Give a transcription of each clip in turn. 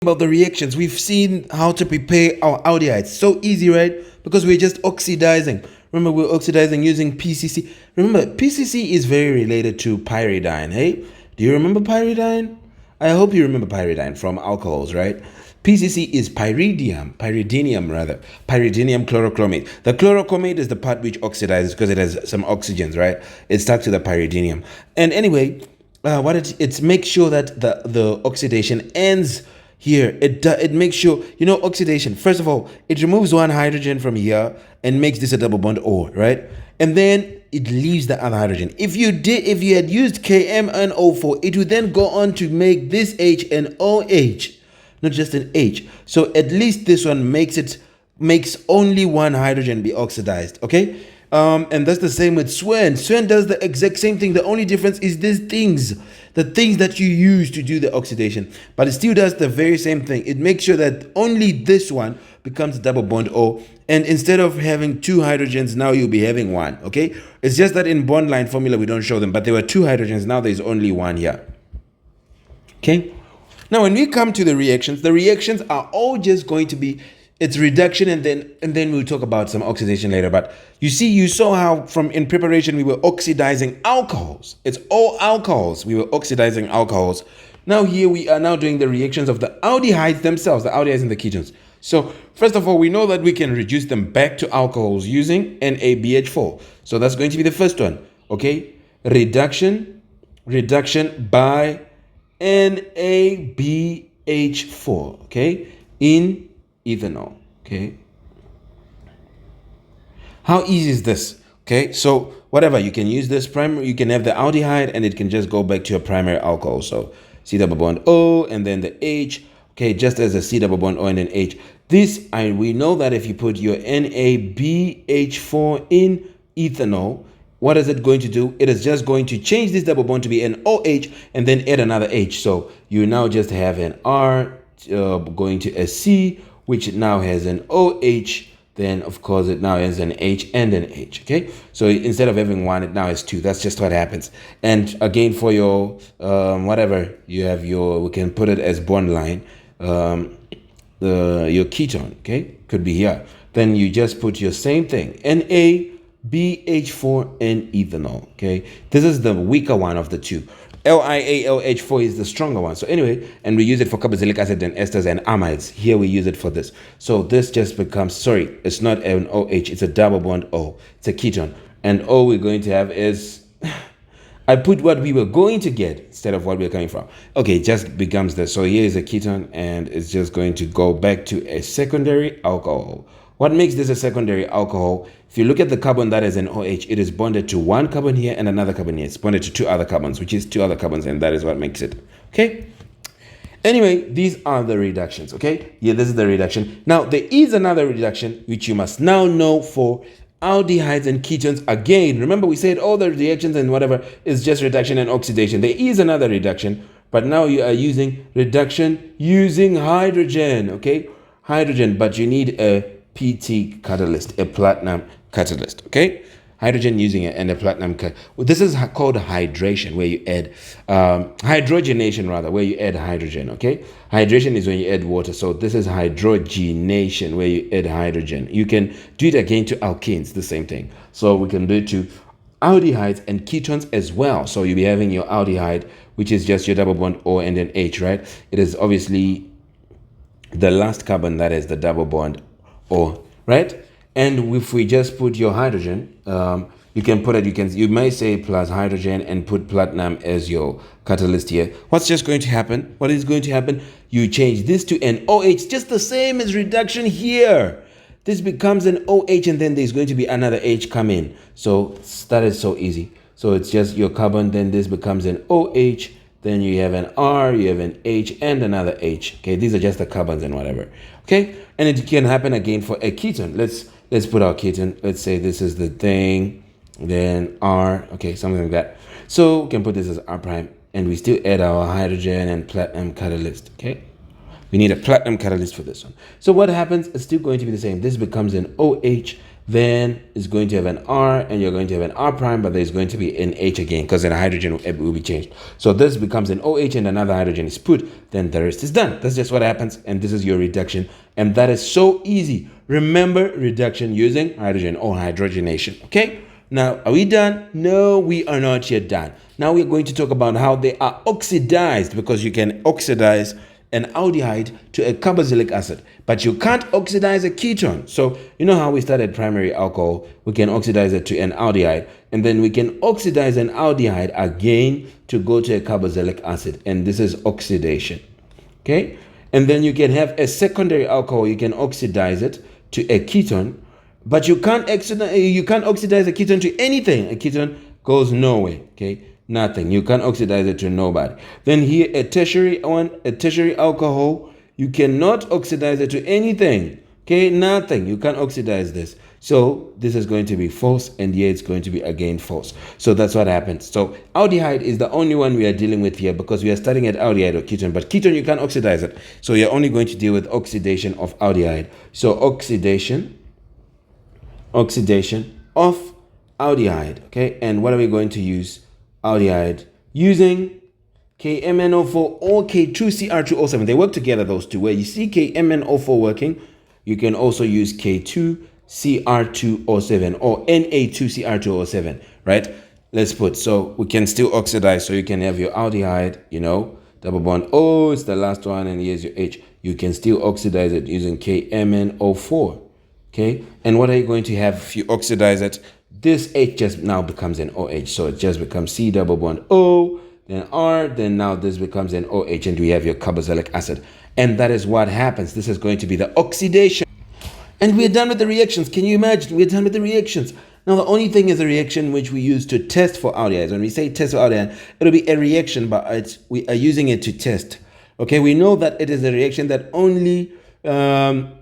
About the reactions, we've seen how to prepare our aldehydes. So easy, right? Because we're just oxidizing. Remember, we're oxidizing using PCC. Remember, PCC is very related to pyridine. Hey, do you remember pyridine? I hope you remember pyridine from alcohols, right? PCC is pyridinium rather, pyridinium chlorochromate. The chlorochromate is the part which oxidizes because it has some oxygens, right? It's stuck to the pyridinium. And anyway, what it makes sure that the oxidation ends here. It makes sure, oxidation. First of all, it removes one hydrogen from here and makes this a double bond O, right? And then it leaves the other hydrogen. If you had used KMnO4, it would then go on to make this H an OH, not just an H. So at least this one makes only one hydrogen be oxidized. Okay. And that's the same with Swen. Swen does the exact same thing. The only difference is the things that you use to do the oxidation. But it still does the very same thing. It makes sure that only this one becomes double bond O. And instead of having two hydrogens, now you'll be having one. Okay? It's just that in bond line formula, we don't show them. But there were two hydrogens. Now there's only one here. Okay? Now, when we come to the reactions are all just going to be it's reduction and then we'll talk about some oxidation later. But you saw how in preparation we were oxidizing alcohols. It's all alcohols. We were oxidizing alcohols. Now here we are now doing the reactions of the aldehydes themselves, the aldehydes and the ketones. So first of all, we know that we can reduce them back to alcohols using NaBH4. So that's going to be the first one. Okay, reduction by NaBH4. Okay, in ethanol. Okay, how easy is this? Okay, so whatever, you can use this primary, you can have the aldehyde and it can just go back to a primary alcohol. So C double bond O and then the H. Okay, just as a C double bond O and then H. We know that if you put your NaBH4 in ethanol, what is it going to do? It is just going to change this double bond to be an OH and then add another H. So you now just have an R going to a C, which now has an OH. Then of course it now has an H and an H. Okay, so instead of having one, it now has two. That's just what happens. And again, for your whatever you have, we can put it as bond line, your ketone. Okay, could be here. Then you just put your same thing, NaBH4 and ethanol. Okay, this is the weaker one of the two. LiAlH4 is the stronger one. So anyway, and we use it for carboxylic acid and esters and amides. Here we use it for this. So this just becomes, it's not an OH, it's a double bond O. It's a ketone. And all we're going to have is, I put what we were going to get instead of what we're coming from. Okay, it just becomes this. So here is a ketone and it's just going to go back to a secondary alcohol. What makes this a secondary alcohol? If you look at the carbon that is an OH, it is bonded to one carbon here and another carbon here. It's bonded to two other carbons, which is two other carbons, and that is what makes it. Okay? Anyway, these are the reductions. Okay? Yeah, this is the reduction. Now, there is another reduction, which you must now know for aldehydes and ketones. Again, remember we said all the reactions and whatever is just reduction and oxidation. There is another reduction, but now you are using reduction using hydrogen. Okay? Hydrogen, but you need a PT catalyst, a platinum catalyst. Okay, hydrogen using it and a platinum this is called hydration, where you add hydrogenation rather, where you add hydrogen. Okay, hydration is when you add water, so this is hydrogenation, where you add hydrogen. You can do it again to alkenes, the same thing. So we can do it to aldehydes and ketones as well. So you'll be having your aldehyde, which is just your double bond O and then H, right? It is obviously the last carbon that is the double bond O, right? And if we just put your hydrogen, you can put it, you may say plus hydrogen and put platinum as your catalyst here. What's just going to happen? What is going to happen? You change this to an OH, just the same as reduction here. This becomes an OH and then there's going to be another H come in. So that is so easy. So it's just your carbon, then this becomes an OH, then you have an R, you have an H and another H. Okay, these are just the carbons and whatever. Okay, and it can happen again for a ketone. Let's put our ketone. Let's say this is the thing, then R. Okay, something like that. So we can put this as R prime, and we still add our hydrogen and platinum catalyst. Okay, We need a platinum catalyst for this one. So what happens? It's still going to be the same. This becomes an OH, then it's going to have an R, and you're going to have an R prime, but there's going to be an H again because then a hydrogen will be changed. So this becomes an OH and another hydrogen is put, then the rest is done. That's just what happens, and this is your reduction. And that is so easy. Remember reduction using hydrogen or hydrogenation, okay? Now, are we done? No, we are not yet done. Now we're going to talk about how they are oxidized, because you can oxidize an aldehyde to a carboxylic acid, but you can't oxidize a ketone. So you know how we started primary alcohol, we can oxidize it to an aldehyde, and then we can oxidize an aldehyde again to go to a carboxylic acid, and this is oxidation, okay? And then you can have a secondary alcohol, you can oxidize it to a ketone, but you can't oxidize a ketone to anything. A ketone goes nowhere, okay? Nothing. You can't oxidize it to nobody. Then here, a tertiary alcohol, you cannot oxidize it to anything, okay? Nothing. You can't oxidize this. So this is going to be false, and here it's going to be again false. So that's what happens. So aldehyde is the only one we are dealing with here, because we are starting at aldehyde or ketone, but ketone you can't oxidize it. So you're only going to deal with oxidation of aldehyde. So oxidation of aldehyde, okay? And what are we going to use? Aldehyde using KMnO4 or K2Cr2O7. They work together, those two. Where you see KMnO4 working, you can also use K2Cr2O7 or Na2Cr2O7, right? Let's put, so we can still oxidize, so you can have your aldehyde, you know, double bond O, it's the last one, and here's your H. You can still oxidize it using KMnO4, okay? And what are you going to have if you oxidize it? This H just now becomes an OH, so it just becomes C double bond O, then R, then now this becomes an OH, and we have your carboxylic acid. And that is what happens. This is going to be the oxidation. And we're done with the reactions. Can you imagine? We're done with the reactions. Now, the only thing is a reaction which we use to test for aldehydes. When we say test for aldehyde, it'll be a reaction, but we are using it to test. Okay, we know that it is a reaction that only that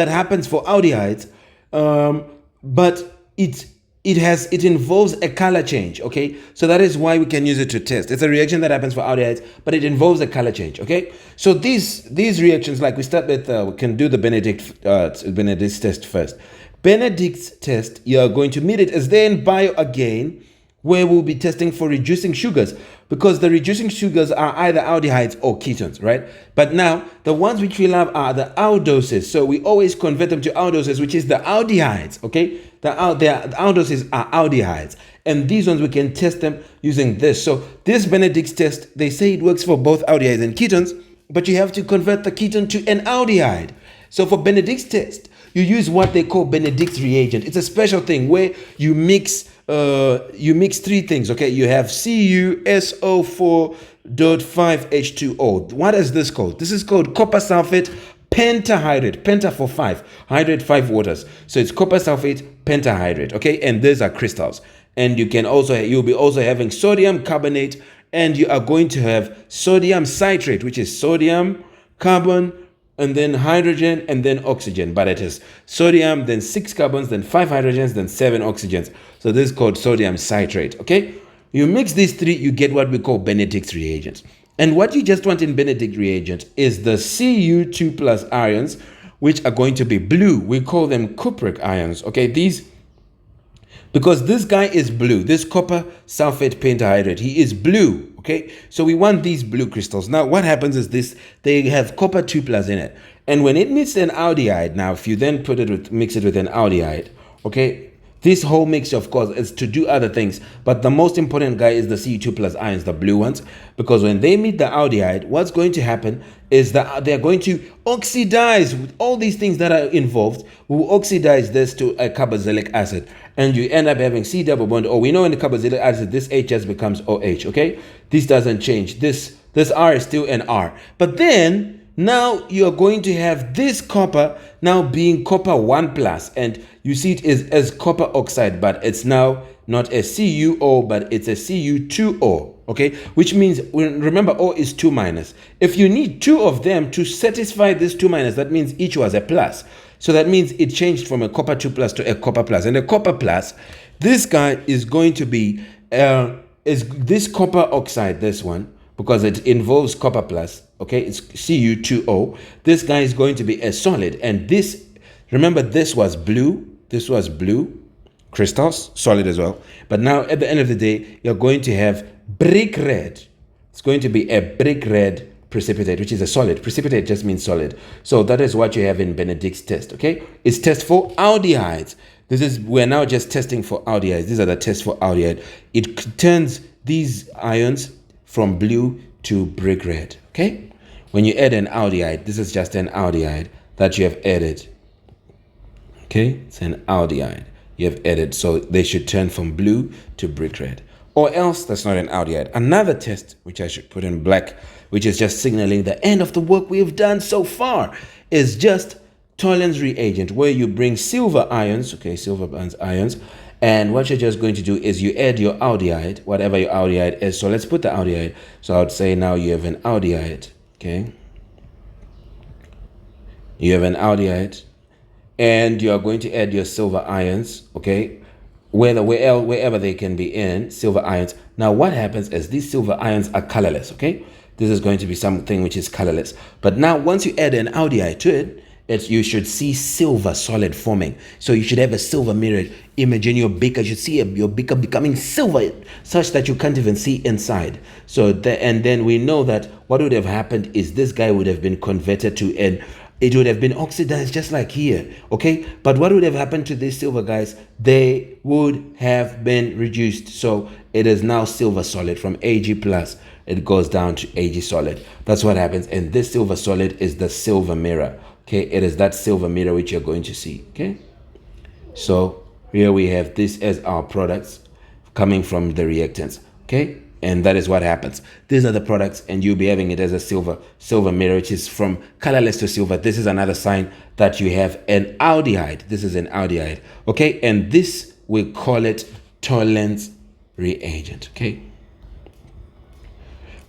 happens for aldehydes, but it involves a color change. Okay, so that is why we can use it to test. It's a reaction that happens for aldehydes, but it involves a color change. Okay, so these reactions, like we start with, we can do the Benedict's test first. Benedict's test, you are going to meet it as then bio again, where we'll be testing for reducing sugars, because the reducing sugars are either aldehydes or ketones, right? But now the ones which we love are the aldoses, so we always convert them to aldoses, which is the aldehydes. Okay, the aldoses are aldehydes, and these ones we can test them using this. So this Benedict's test, they say it works for both aldehydes and ketones, but you have to convert the ketone to an aldehyde. So for Benedict's test, you use what they call Benedict's reagent. It's a special thing where you mix three things. Okay, you have CuSO4.5H2O. What is this called? This is called copper sulfate pentahydrate. Penta for 5, hydrate 5 waters. So it's copper sulfate pentahydrate. Okay, and these are crystals. And you'll be also having sodium carbonate, and you are going to have sodium citrate, which is sodium, carbon, and then hydrogen, and then oxygen. But it is sodium, then 6 carbons, then 5 hydrogens, then 7 oxygens. So this is called sodium citrate. Okay, you mix these three, you get what we call Benedict's reagents. And what you just want in Benedict reagent is the Cu2 plus ions, which are going to be blue. We call them cupric ions. Okay, because this guy is blue, this copper sulfate pentahydrate, he is blue. Okay, so we want these blue crystals. Now what happens is this, they have copper 2 plus in it, and when it meets an aldehyde, now if you then mix it with an aldehyde, okay, this whole mixture, of course, is to do other things, but the most important guy is the Cu2 plus ions, the blue ones, because when they meet the aldehyde, what's going to happen is that they're going to oxidize with all these things that are involved. We'll oxidize this to a carboxylic acid, and you end up having C double bond O. We know in the carboxylic acid, this H just becomes OH, okay? This doesn't change. This R is still an R. But then, now you're going to have this copper now being copper 1 plus, and you see it is as copper oxide, but it's now not a CuO, but it's a Cu2O, okay? Which means, remember, O is 2 minus. If you need 2 of them to satisfy this 2 minus, that means each was a plus. So that means it changed from a copper 2 plus to a copper plus. And a copper plus, this guy is going to be, is this copper oxide, this one, because it involves copper plus. Okay, it's Cu2O. This guy is going to be a solid, and this, remember, this was blue. This was blue crystals, solid as well. But now at the end of the day, you're going to have brick red. It's going to be a brick red precipitate, which is a solid. Precipitate just means solid. So that is what you have in Benedict's test. Okay, it's test for aldehydes. We're now just testing for aldehydes. These are the tests for aldehyde. It turns these ions from blue to brick red. Okay, when you add an aldehyde, this is just an aldehyde that you have added. Okay, it's an aldehyde you have added, so they should turn from blue to brick red, or else that's not an aldehyde. Another test, which I should put in black, which is just signaling the end of the work we've done so far, is just Tollens reagent, where you bring silver ions, okay, silver ions, and what you're just going to do is you add your aldehyde, whatever your aldehyde is. So let's put the aldehyde. So I would say now you have an aldehyde, okay? You have an aldehyde, and you are going to add your silver ions, okay? Wherever they can be in, silver ions. Now what happens is these silver ions are colorless, okay? This is going to be something which is colorless. But now once you add an aldehyde to it, you should see silver solid forming. So you should have a silver mirror image in your beaker. You should see your beaker becoming silver such that you can't even see inside. And then we know that what would have happened is this guy would have been converted to it would have been oxidized just like here, okay? But what would have happened to these silver guys? They would have been reduced. So it is now silver solid. From Ag plus, it goes down to Ag solid. That's what happens. And this silver solid is the silver mirror, okay? It is that silver mirror which you're going to see, okay? So here we have this as our products coming from the reactants, okay? And that is what happens. These are the products, and you'll be having it as a silver mirror, which is from colorless to silver. This is another sign that you have an aldehyde. This is an aldehyde, okay? And this, we call it Tollens reagent, okay?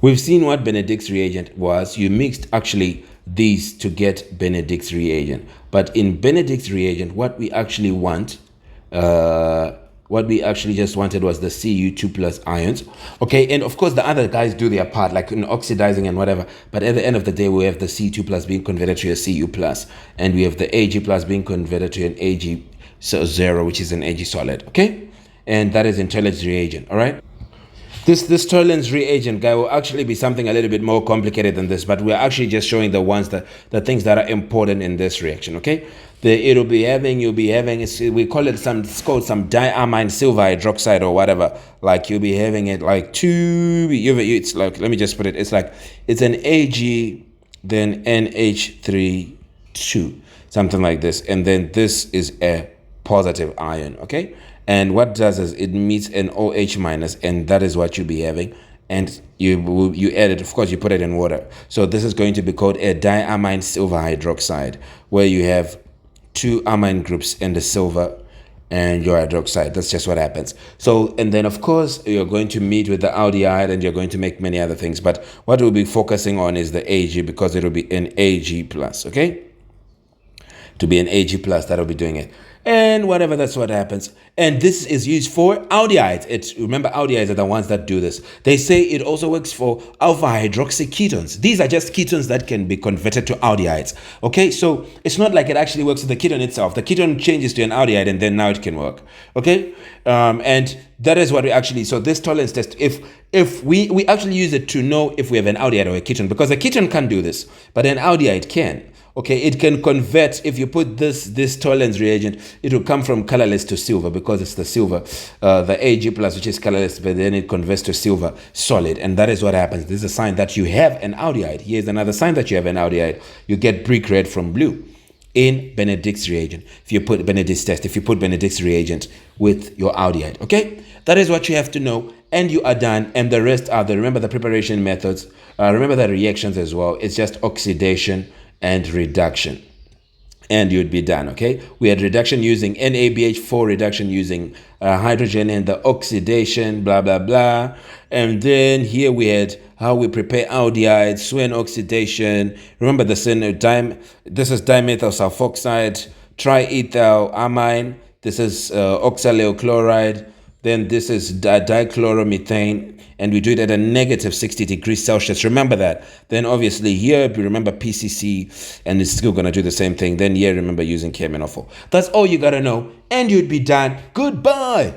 We've seen what Benedict's reagent was. You mixed actually these to get Benedict's reagent. But in Benedict's reagent, what we actually want, what we actually just wanted was the Cu2 plus ions, okay? And of course the other guys do their part, like in oxidizing and whatever, but at the end of the day we have the C2 plus being converted to a Cu plus, and we have the Ag plus being converted to an Ag0, which is an Ag solid, okay? And that is in Tollens reagent, all right? This Tollens reagent guy will actually be something a little bit more complicated than this, but we're actually just showing the things that are important in this reaction, okay? You'll be having, we call it it's called some diamine silver hydroxide or whatever. Like you'll be having it like it's like, let me just put it, it's an Ag, then NH3, 2, something like this. And then this is a positive ion, okay? And what does is it meets an OH minus, and that is what you'll be having. And you add it, of course, you put it in water. So this is going to be called a diamine silver hydroxide, where you have two amine groups and the silver and your hydroxide. That's just what happens. So, and then of course, you're going to meet with the aldehyde and you're going to make many other things. But what we'll be focusing on is the Ag, because it will be an Ag plus, okay? To be an Ag plus, that'll be doing it. And whatever, that's what happens. And this is used for aldehydes. Remember, aldehydes are the ones that do this. They say it also works for alpha hydroxy ketones. These are just ketones that can be converted to aldehydes. Okay, so it's not like it actually works with the ketone itself. The ketone changes to an aldehyde and then now it can work. Okay, and that is what we actually, so this tolerance test, if we actually use it to know if we have an aldehyde or a ketone, because a ketone can't do this, but an aldehyde can. Okay, it can convert. If you put this Tollens reagent, it will come from colorless to silver, because it's the silver, the Ag plus, which is colorless, but then it converts to silver solid, and that is what happens. This is a sign that you have an aldehyde. Here's another sign that you have an aldehyde. You get brick red from blue in Benedict's reagent. If you put Benedict's test, if you put Benedict's reagent with your aldehyde, okay, that is what you have to know, and you are done. And the rest are remember the preparation methods. Remember the reactions as well. It's just oxidation and reduction, and you'd be done. Okay, we had reduction using NABH4, reduction using hydrogen, and the oxidation, blah blah blah. And then here we had how we prepare aldehydes, Swen oxidation. Remember this this is dimethyl sulfoxide, triethylamine. This is oxalate chloride. Then this is dichloromethane, and we do it at a negative 60 degrees Celsius, remember that. Then obviously here, we remember PCC, and it's still going to do the same thing. Then here, remember using K-MnO4. That's all you got to know, and you'd be done. Goodbye.